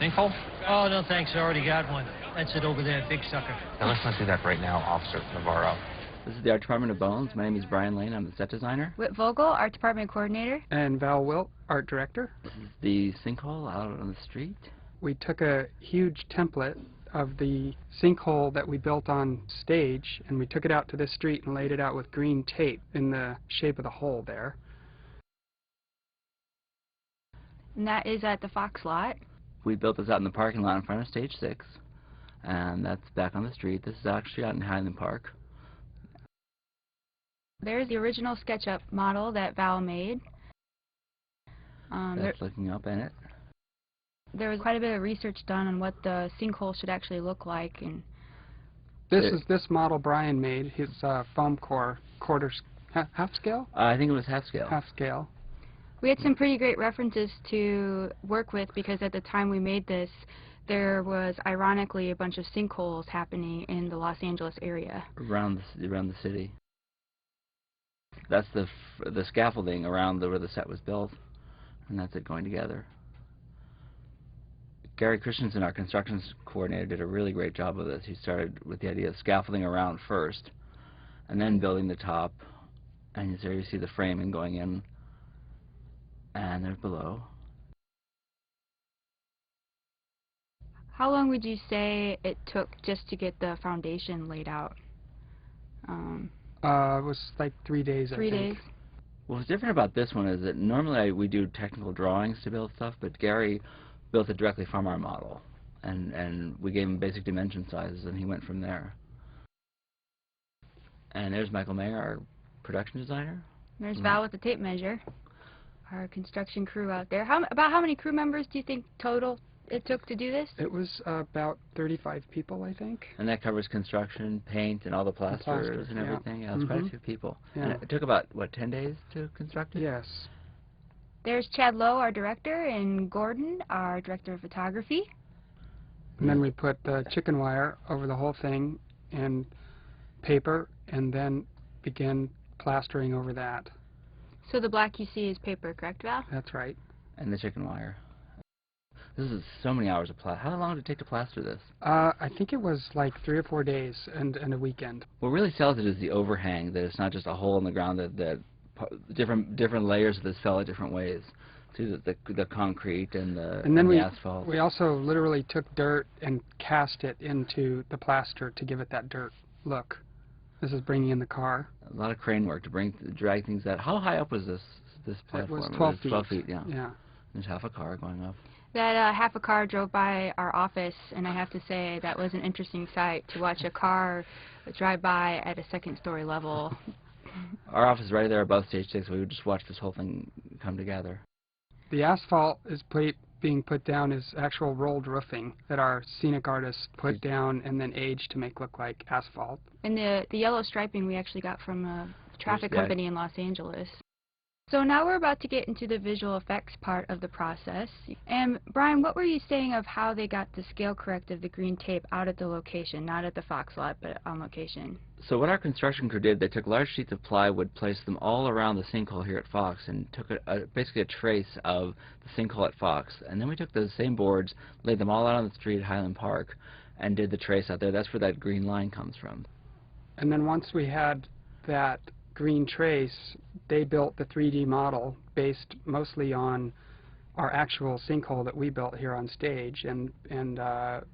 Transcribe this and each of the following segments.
sinkhole? Oh, no thanks, I already got one. That's it over there, big sucker. Now, let's not do that right now, Officer Navarro. This is the Art Department of Bones. My name is Brian Lane. I'm the set designer. Whit Vogel, Art Department Coordinator. And Val Wilt, Art Director. This is the sinkhole out on the street. We took a huge template of the sinkhole that we built on stage, and we took it out to this street and laid it out with green tape in the shape of the hole there. And that is at the Fox lot. We built this out in the parking lot in front of Stage 6, and that's back on the street. This is actually out in Highland Park. There's the original SketchUp model that Val made. That's looking up in it. There was quite a bit of research done on what the sinkhole should actually look like. And this model Brian made. His foam core half scale. I think it was half scale. Half scale. We had some pretty great references to work with because at the time we made this, there was ironically a bunch of sinkholes happening in the Los Angeles area. Around the city. That's the scaffolding around where the set was built, and that's it going together. Gary Christensen, our construction coordinator, did a really great job of this. He started with the idea of scaffolding around first, and then building the top. And there you see the framing going in, and there's below. How long would you say it took just to get the foundation laid out? It was like 3 days, I think. 3 days. What's different about this one is that normally we do technical drawings to build stuff, but Gary built it directly from our model, and we gave him basic dimension sizes, and he went from there. And there's Michael Mayer, our production designer. There's Val with the tape measure, our construction crew out there. About how many crew members do you think total it took to do this? It was about 35 people, I think. And that covers construction, paint, and all the plasters and everything. Yeah, it was quite a few people. Yeah. And it took about, what, 10 days to construct it? Yes. There's Chad Lowe, our director, and Gordon, our director of photography. And then we put the chicken wire over the whole thing and paper, and then began plastering over that. So the black you see is paper, correct, Val? That's right. And the chicken wire. This is so many hours of plaster. How long did it take to plaster this? I think it was like 3 or 4 days and a weekend. What really sells it is the overhang, that it's not just a hole in the ground, that different layers of this fell at different ways. See the concrete and the asphalt. We also literally took dirt and cast it into the plaster to give it that dirt look. This is bringing in the car. A lot of crane work to drag things out. How high up was this platform? It was 12 feet. 12 feet, yeah. Yeah. There's half a car going up. That half a car drove by our office, and I have to say that was an interesting sight to watch a car drive by at a second-story level. Our office is right there above Stage 6, so we would just watch this whole thing come together. The asphalt is being put down as actual rolled roofing that our scenic artists put down and then aged to make look like asphalt. And the yellow striping we actually got from a traffic company in Los Angeles. So now we're about to get into the visual effects part of the process. And Brian, what were you saying of how they got the scale correct of the green tape out at the location, not at the Fox lot, but on location? So what our construction crew did, they took large sheets of plywood, placed them all around the sinkhole here at Fox, and took basically a trace of the sinkhole at Fox. And then we took those same boards, laid them all out on the street at Highland Park, and did the trace out there. That's where that green line comes from. And then once we had that green trace, they built the 3D model based mostly on our actual sinkhole that we built here on stage, and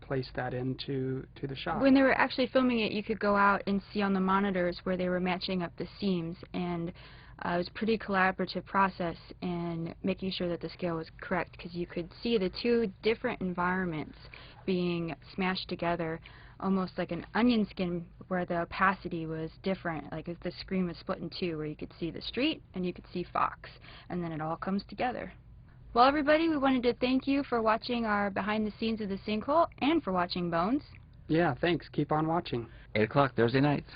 placed that into the shot. When they were actually filming it, you could go out and see on the monitors where they were matching up the seams, and it was a pretty collaborative process in making sure that the scale was correct, because you could see the two different environments being smashed together, almost like an onion skin, where the opacity was different, like if the screen was split in two, where you could see the street and you could see Fox, and then it all comes together. Well, everybody, we wanted to thank you for watching our behind the scenes of the sinkhole and for watching Bones. Yeah, thanks. Keep on watching. 8 o'clock Thursday nights.